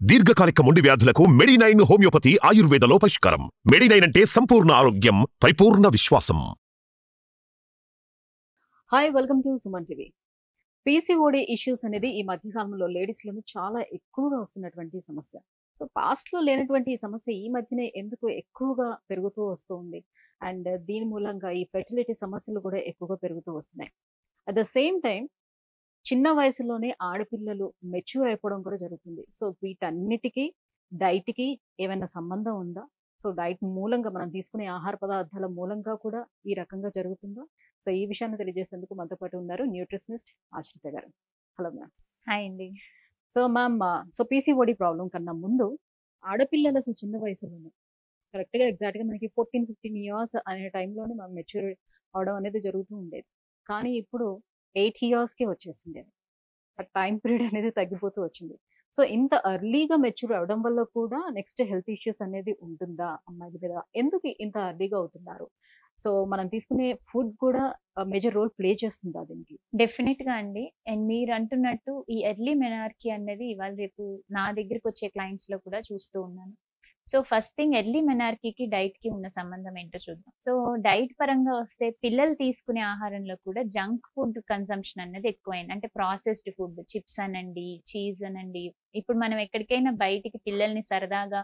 దీర్ఘకాలిక మొండి వ్యాధులకు మెడినైన్ హోమియోపతి ఆయుర్వేదలో పరిష్కారం. మెడినైన్ అంటే సంపూర్ణ ఆరోగ్యం, పరిపూర్ణ విశ్వాసం. Hi, welcome to Suman TV. PCOD issues అనేది ఈ మధ్య కాలంలో లేడీస్‌లోని చాలా ఎక్కువగా వస్తున్నటువంటి సమస్య. సో, పాస్ట్‌లో లేనటువంటి ఈ సమస్య ఈ మధ్యనే ఎందుకు ఎక్కువగా పెరుగుతూ వస్తూ ఉంది. అండ్ దీని మూలంగా ఈ ఫెర్టిలిటీ సమస్యలు కూడా ఎక్కువగా పెరుగుతూ వస్తున్నాయి. అట్ ద సేమ్ టైమ్ చిన్న వయసులోనే ఆడపిల్లలు మెచ్యూర్ అయిపోవడం కూడా జరుగుతుంది. సో, వీటన్నిటికి డైట్‌కి ఏమైనా సంబంధం ఉందా? సో, డైట్ మూలంగా మనం తీసుకునే ఆహార పదార్థాల మూలంగా కూడా ఈ రకంగా జరుగుతుందా? సో, ఈ విషయాన్ని తెలియజేసేందుకు మనతో పాటు ఉన్నారు న్యూట్రిషనిస్ట్ ఆశ్రిత గారు. Hello ma'am. హాయ్ అండి. So, ma'am, so PCOD problem కన్నా ముందు ఆడపిల్లలు అసలు చిన్న వయసులోనే కరెక్ట్‌గా ఎగ్జాక్ట్‌గా మనకి 14, 15 ఇయర్స్ అనే టైంలోనే మనం మెచ్యూర్ అవ్వడం అనేది జరుగుతూ ఉండేది. కానీ ఇప్పుడు 8 ఇయర్స్‌కే వచ్చేసింది అది. ఆ టైమ్ పీరియడ్ అనేది తగ్గిపోతూ వచ్చింది. సో, ఇంత ఎర్లీగా మెచ్యూర్ అవ్వడం వల్ల కూడా నెక్స్ట్ హెల్త్ ఇష్యూస్ అనేది ఉంటుందా అమ్మాయిల మీద? ఎందుకు ఇంత ఎర్లీగా అవుతున్నారు? సో, మనం తీసుకునే ఫుడ్ కూడా మేజర్ రోల్ ప్లే చేస్తుందా దీనికి? డెఫినెట్‌గా అండి. అండ్ మీరు అంటున్నట్టు ఈ ఎర్లీ మెనార్కీ అనేది ఇవాళ రేపు నా దగ్గరికొచ్చే క్లయింట్స్‌లో కూడా చూస్తూ ఉన్నాను. సో, ఫస్ట్ థింగ్ ఎర్లీ మెనార్కీకి, డైట్‌కి ఉన్న సంబంధం ఏంటో చూద్దాం. సో, డైట్ పరంగా వస్తే పిల్లలు తీసుకునే ఆహారంలో కూడా జంక్ ఫుడ్ కన్సంప్షన్ అనేది ఎక్కువైంది. అంటే ప్రాసెస్డ్ ఫుడ్, చిప్స్ అనండి, చీజ్ అనండి. ఇప్పుడు మనం ఎక్కడికైనా బయటికి పిల్లల్ని సరదాగా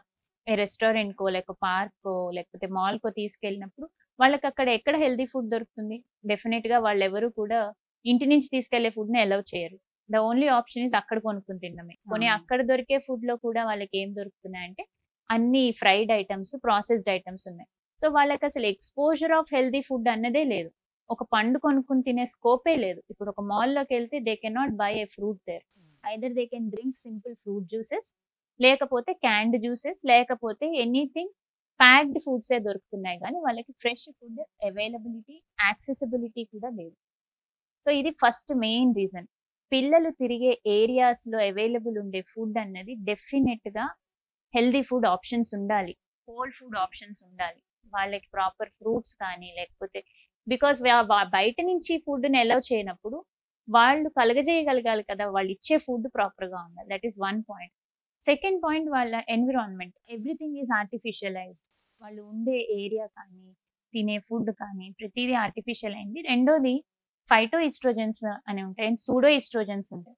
రెస్టారెంట్‌కో, లేక పార్కో, లేకపోతే మాల్‌కో తీసుకెళ్ళినప్పుడు వాళ్ళకక్కడ ఎక్కడ హెల్తీ ఫుడ్ దొరుకుతుంది? డెఫినెట్‌గా వాళ్ళెవరు కూడా ఇంటి నుంచి తీసుకెళ్ళే ఫుడ్‌ని అలౌ చేయరు. ద ఓన్లీ ఆప్షన్ ఈస్ అక్కడ కొనుక్కొని తినడమే. పోనీ అక్కడ దొరికే ఫుడ్‌లో కూడా వాళ్ళకేం దొరుకుతున్నాయంటే అన్ని ఫ్రైడ్ ఐటెమ్స్, ప్రాసెస్డ్ ఐటెమ్స్ ఉన్నాయి. సో, వాళ్ళకసలు ఎక్స్‌పోజర్ ఆఫ్ హెల్తీ ఫుడ్ అన్నదే లేదు. ఒక పండు కొనుక్కొని తినే స్కోపే లేదు. ఇప్పుడు ఒక మాల్‌లోకెళ్తే they cannot buy a fruit there. Either they can drink simple fruit juices, లేకపోతే క్యాన్డ్ జ్యూసెస్, లేకపోతే ఎనీథింగ్ ప్యాక్డ్ ఫుడ్సే దొరుకుతున్నాయి గానీ, వాళ్ళకి ఫ్రెష్ ఫుడ్ అవైలబిలిటీ, యాక్సెసిబిలిటీ కూడా లేదు. సో, ఇది ఫస్ట్ మెయిన్ రీజన్. పిల్లలు తిరిగే ఏరియాస్‌లో అవైలబుల్ ఉండే ఫుడ్ అన్నది డెఫినెట్‌గా హెల్తీ ఫుడ్ ఆప్షన్స్ ఉండాలి. హోల్ ఫుడ్ ఆప్షన్స్ ఉండాలి. వాళ్ళకి ప్రాపర్ ఫ్రూట్స్ కానీ, లేకపోతే బికాజ్ బయట నుంచి ఫుడ్‌ని అలౌ చేయనప్పుడు వాళ్ళు కలగజేయగలగాలి కదా! వాళ్ళిచ్చే ఫుడ్ ప్రాపర్‌గా ఉండాలి. That is one point. Second point వాళ్ళ ఎన్విరాన్మెంట్. Everything is artificialized. వాళ్ళు ఉండే ఏరియా కానీ, తినే ఫుడ్ కానీ ప్రతీదీ ఆర్టిఫిషియల్ అయింది. రెండోది ఫైటో ఈస్ట్రోజన్స్ అని ఉంటాయి. అండ్ సూడో ఈస్ట్రోజన్స్ ఉంటాయి.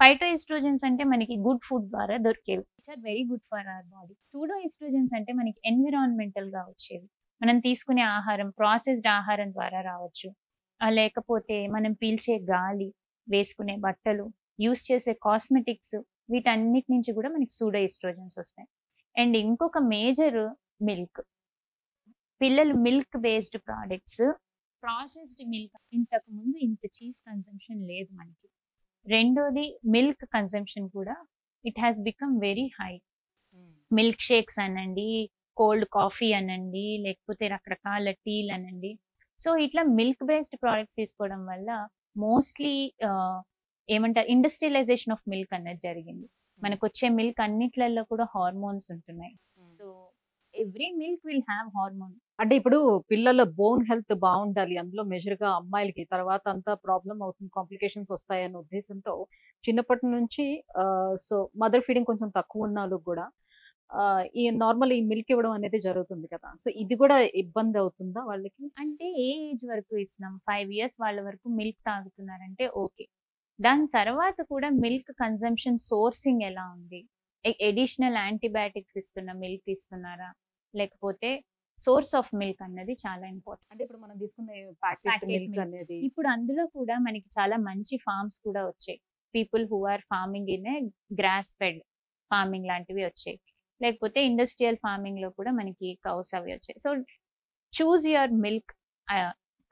ఫైటో ఈస్ట్రోజన్స్ అంటే మనకి గుడ్ ఫుడ్ ద్వారా దొరికేవి. Which are very good for our body. Pseudo estrogens అంటే మనకి ఎన్విరాన్మెంటల్‌గా వచ్చేవి. మనం తీసుకునే ఆహారం, ప్రాసెస్డ్ ఆహారం ద్వారా రావచ్చు. లేకపోతే మనం పీల్చే గాలి, వేసుకునే బట్టలు, యూజ్ చేసే కాస్మెటిక్స్, వీటన్నిటి నుంచి కూడా మనకి సూడో ఈస్ట్రోజన్స్ వస్తాయి. అండ్ ఇంకొక మేజర్ మిల్క్. పిల్లలు milk based products, processed milk ఇంతకు ముందు ఇంత చీజ్ కన్సంప్షన్ లేదు మనకి. రెండోది మిల్క్ కన్సంప్షన్ కూడా it has become very high. Milk shakes అనండి, కోల్డ్ కాఫీ అనండి, లేకపోతే రకరకాల టీలు అనండి. సో, ఇట్లా మిల్క్ బేస్డ్ ప్రొడక్ట్స్ తీసుకోవడం వల్ల మోస్ట్‌లీ ఏమంటారు, ఇండస్ట్రియలైజేషన్ ఆఫ్ మిల్క్ అనేది జరిగింది. మనకొచ్చే మిల్క్ అన్నిట్లల్లో కూడా హార్మోన్స్ ఉంటున్నాయి. So, every milk will have hormone. అంటే ఇప్పుడు పిల్లల బోన్ హెల్త్ బావుండాలి. అందులో మేజర్‌గా అమ్మాయిలకి తర్వాత అంతా ప్రాబ్లమ్ అవుతుంది. కాంప్లికేషన్స్ వస్తాయన్న ఉద్దేశంతో చిన్నప్పటి నుంచి సో, మదర్ ఫీడింగ్ కొంచెం తక్కువున్నోళ్ళకి గూడా ఈ నార్మల్ ఈ మిల్క్ ఇవ్వడం అనేది జరుగుతుంది కదా! సో, ఇది గూడా ఇబ్బంది అవుతుందా వాళ్ళకి? అంటే ఏ ఏజ్ వరకు ఇస్తున్నాం? 5 ఇయర్స్ వాళ్ళ వరకు మిల్క్ తాగుతున్నారంటే ఓకే. దాని తర్వాత కూడా మిల్క్ కన్జంప్షన్ సోర్సింగ్ ఎలా ఉంది? అడిషనల్ యాంటీబయాటిక్స్ ఇస్తున్న మిల్క్ ఇస్తున్నారా? లేకపోతే సోర్స్ ఆఫ్ మిల్క్ అన్నది చాలా ఇంపార్టెంట్. అంటే ఇప్పుడు మనం తీసుకునే ప్యాకెట్ ప్యాకెట్ మిల్క్ మిల్క్. అనేది ఇప్పుడు అందులో కూడా మనకి చాలా మంచి ఫార్మ్స్ కూడా వచ్చాయి. People who are farming in a grass fed farming లాంటివి వచ్చాయి. లేకపోతే ఇండస్ట్రియల్ ఫార్మింగ్‌లో కూడా మనకి కౌస్ అవి వచ్చాయి. సో, చూజ్ యువర్ మిల్క్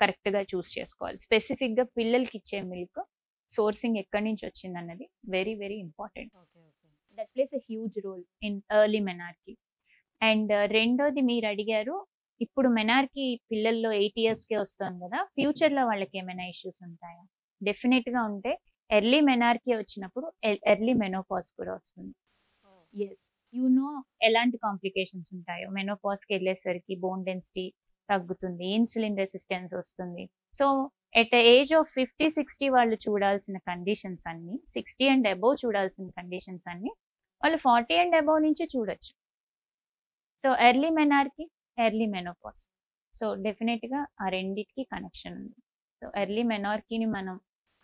కరెక్ట్‌గా చూజ్ చేసుకోవాలి. స్పెసిఫిక్‌గా పిల్లలకిచ్చే మిల్క్ సోర్సింగ్ ఎక్కడి నుంచి వచ్చిందన్నది very, very important. Okay. Okay. That plays a huge role in early menarche. And రెండోది మీరు అడిగారు, ఇప్పుడు మెనార్కీ పిల్లల్లో 8 ఇయర్స్‌కే వస్తోంది కదా! ఫ్యూచర్‌లో వాళ్ళకేమైనా ఇష్యూస్ ఉంటాయా? డెఫినిట్‌గా ఉంటే ఎర్లీ మెనార్కీ వచ్చినప్పుడు ఎర్లీ మెనోపాజ్ కూడా వస్తుంది. యెస్. యూ నో ఎలాంటి కాంప్లికేషన్స్ ఉంటాయో. మెనోపాజ్‌కెళ్ళేసరికి బోన్ డెన్సిటీ తగ్గుతుంది. ఇన్సులిన్ రెసిస్టెన్స్ వస్తుంది. So, at the age of 50, 60 వాళ్ళు చూడాల్సిన కండిషన్స్ అన్నీ, 60 అండ్ అబోవ్ చూడాల్సిన కండిషన్స్ అన్నీ వాళ్ళు 40 అండ్ అబౌవ్ నుంచి చూడొచ్చు. So early menarche, early menopause. So డెఫినెట్‌గా ఆ రెండిటికి కనెక్షన్ ఉంది. సో ఎర్లీ మెనార్కీని మనం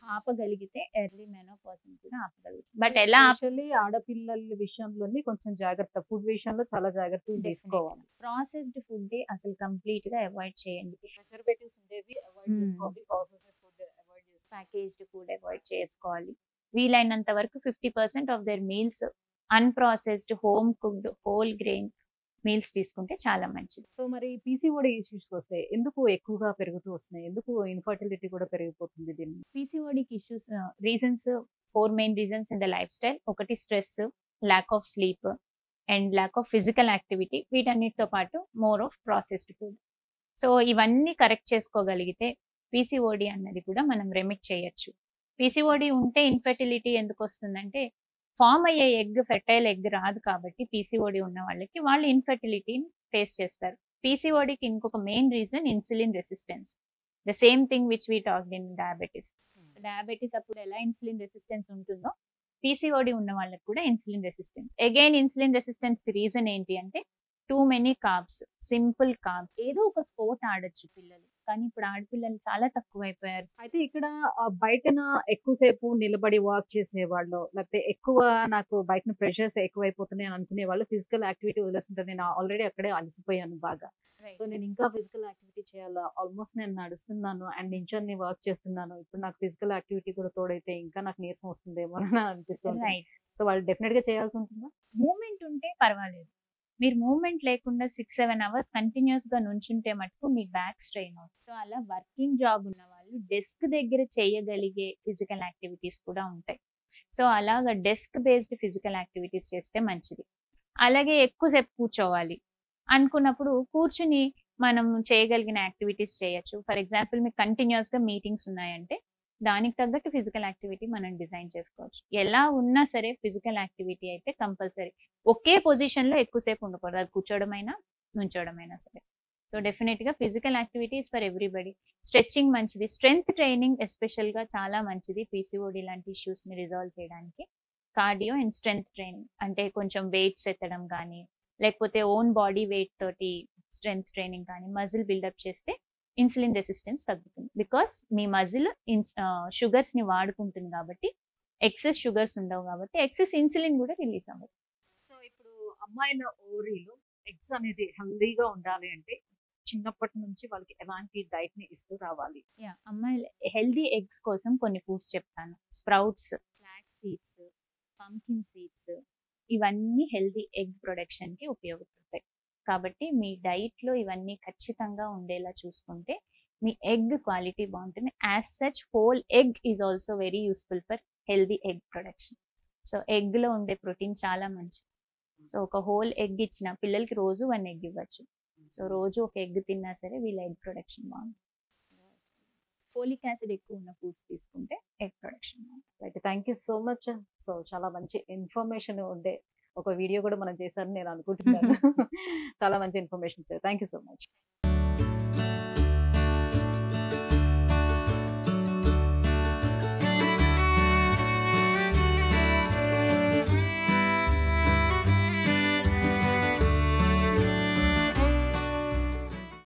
ఆపగలిగితే ఎర్లీ మెనోపాజ్‌ని కూడా ఆపగలుగుతాం. బట్ ఎలా ఎస్పెషల్లీ ఆడపిల్లల విషయంలోని కొంచెం జాగ్రత్త, ఫుడ్ విషయంలో చాలా జాగ్రత్తలు తీసుకోవాలి. ప్రాసెస్డ్ ఫుడ్ అసలు కంప్లీట్ గా అవాయిడ్ చేయండి. ప్రిజర్వేటివ్స్ ఉండేవి అవాయిడ్ చేసుకోవాలి, ప్రాసెస్డ్ ఫుడ్ అవాయిడ్ చేసుకోవాలి, ప్యాకేజ్డ్ ఫుడ్ అవాయిడ్ చేసుకోవాలి. వీలైనంత వరకు 50% of their meals unprocessed home cooked whole grain meals తీసుకుంటే చాలా మంచిది. సో మరి పీసీఓడి ఇష్యూస్ వస్తే ఎందుకు ఎక్కువగా పెరుగుతూ వస్తున్నాయి? ఎందుకు ఇన్ఫర్టిలిటీ కూడా పెరిగిపోతుంది దీన్ని? పీసీఓడికి issues reasons 4 main reasons in the life style. ఒకటి stress, lack of sleep and lack of physical activity. వీటన్నిటితో పాటు more of processed food. So ఇవన్నీ కరెక్ట్ చేసుకోగలిగితే పీసీఓడి అన్నది కూడా మనం రెమిట్ చేయొచ్చు. పీసీఓడి ఉంటే ఇన్ఫెర్టిలిటీ ఎందుకు వస్తుందంటే ఫామ్ అయ్యే ఎగ్ ఫెర్టైల్ ఎగ్ రాదు కాబట్టి పీసీఓడి ఉన్న వాళ్ళకి వాళ్ళు ఇన్ఫెర్టిలిటీని ఫేస్ చేస్తారు. పీసీఓడికి ఇంకొక main reason insulin resistance. The same thing which we talked in diabetes. Diabetes అప్పుడు ఎలా ఇన్సులిన్ రెసిస్టెన్స్ ఉంటుందో పీసీఓడి ఉన్న వాళ్ళకి కూడా insulin resistance. Again insulin resistance కి రీజన్ ఏంటి అంటే too many carbs, simple carbs. ఏదో ఒక స్పోర్ట్ ఆడొచ్చు పిల్లలు, కానీ ఇప్పుడు ఆడపిల్లలు చాలా తక్కువైపోయారు. అయితే ఇక్కడ బయటన ఎక్కువసేపు నిలబడి వాక్ చేసేవాళ్ళు, లేకపోతే ఎక్కువ నాకు బయటన ప్రెషర్స్ ఎక్కువైపోతున్నాయి అని అనుకునే వాళ్ళు ఫిజికల్ యాక్టివిటీ వదిలేస్తుంటారు. నేను ఆల్రెడీ అక్కడే అలసిపోయాను బాగా, సో నేను ఇంకా ఫిజికల్ యాక్టివిటీ చేయాలా, ఆల్మోస్ట్ నేను నడుస్తున్నాను అండ్ నించొని వర్క్ చేస్తున్నాను, ఇప్పుడు నాకు ఫిజికల్ యాక్టివిటీ కూడా తోడైతే ఇంకా నాకు నీరసం వస్తుందేమో అని అనిపిస్తుంది. రైట్. సో వాళ్ళు డెఫినెట్ గా చేయాల్సి ఉంటుందా? మూమెంట్ ఉంటే పర్వాలేదు. మీరు మూమెంట్ లేకుండా 6-7 అవర్స్ కంటిన్యూస్ గా నుంచుంటే మటుకు మీ బ్యాక్ స్ట్రెయిన్ అవుతుంది. సో అలా వర్కింగ్ జాబ్ ఉన్న వాళ్ళు డెస్క్ దగ్గర చేయగలిగే ఫిజికల్ యాక్టివిటీస్ కూడా ఉంటాయి. సో అలాగా డెస్క్ బేస్డ్ ఫిజికల్ యాక్టివిటీస్ చేస్తే మంచిది. అలాగే ఎక్కువసేపు కూర్చోవాలి అనుకున్నప్పుడు కూర్చుని మనం చేయగలిగిన యాక్టివిటీస్ చేయొచ్చు. ఫర్ ఎగ్జాంపుల్ మీకు కంటిన్యూస్ గా మీటింగ్స్ ఉన్నాయంటే దానికి తగ్గట్టు ఫిజికల్ యాక్టివిటీ మనం డిజైన్ చేసుకోవచ్చు. ఎలా ఉన్నా సరే ఫిజికల్ యాక్టివిటీ అయితే కంపల్సరీ. ఒకే పొజిషన్ లో ఎక్కువసేపు ఉండకూడదు, అది కూర్చోవడమైనా నుంచోవడమైనా సరే. సో డెఫినెట్ గా physical activities for everybody. Stretching మంచిది, స్ట్రెంగ్త్ ట్రైనింగ్ ఎస్పెషల్ గా చాలా మంచిది పీసీఓడి లాంటి ఇష్యూస్ ని రిజాల్వ్ చేయడానికి. కార్డియో అండ్ స్ట్రెంగ్త్ ట్రైనింగ్ అంటే కొంచెం వెయిట్స్ ఎత్తడం కానీ, లేకపోతే ఓన్ బాడీ వెయిట్ తోటి స్ట్రెంగ్త్ ట్రైనింగ్ కానీ, మజిల్ బిల్డప్ చేస్తే ఇన్సులిన్ రెసిస్టెన్స్ తగ్గుతుంది. బికాస్ మీ మజిల్ షుగర్స్ ని వాడుకుంటుంది కాబట్టి ఎక్సెస్ షుగర్స్ ఉండవు కాబట్టి ఎక్సెస్ ఇన్సులిన్ కూడా రిలీజ్ అవ్వదు. సో ఇప్పుడు అమ్మాయిల ఓవరీలో ఎగ్స్ అనేది హెల్దీగా ఉండాలి అంటే చిన్నప్పటి నుంచి వాళ్ళకి ఎలాంటి డైట్ ని ఇస్తూ రావాలి? అమ్మాయిలు హెల్దీ ఎగ్స్ కోసం కొన్ని ఫుడ్స్ చెప్తాను. Sprouts, flax seeds, pumpkin seeds, ఇవన్నీ హెల్దీ ఎగ్ ప్రొడక్షన్ కి ఉపయోగపడతాయి. కాబట్టి మీ డైట్ లో ఇవన్నీ ఖచ్చితంగా ఉండేలా చూసుకుంటే మీ ఎగ్ క్వాలిటీ బాగుంటుంది. As such whole egg is also very useful for healthy egg production. So egg లో ఉండే ప్రోటీన్ చాలా మంచిది. సో ఒక హోల్ ఎగ్ ఇచ్చిన పిల్లలకి రోజు 1 ఎగ్ ఇవ్వచ్చు. సో రోజు ఒక ఎగ్ తిన్నా సరే వీళ్ళ ఎగ్ ప్రొడక్షన్ బాగుంటుంది. ఫోలిక్ యాసిడ్ ఎక్కువ ఉన్న ఫుడ్స్ తీసుకుంటే ఎగ్ ప్రొడక్షన్ బాగుంటుంది. అయితే thank you so much. So చాలా మంచి ఇన్ఫర్మేషన్ ఉండే ఒక వీడియో కూడా మనం చేశారని నేను అనుకుంటున్నాను. చాలా మంచి ఇన్ఫర్మేషన్ ఇచ్చారు. Thank you so much.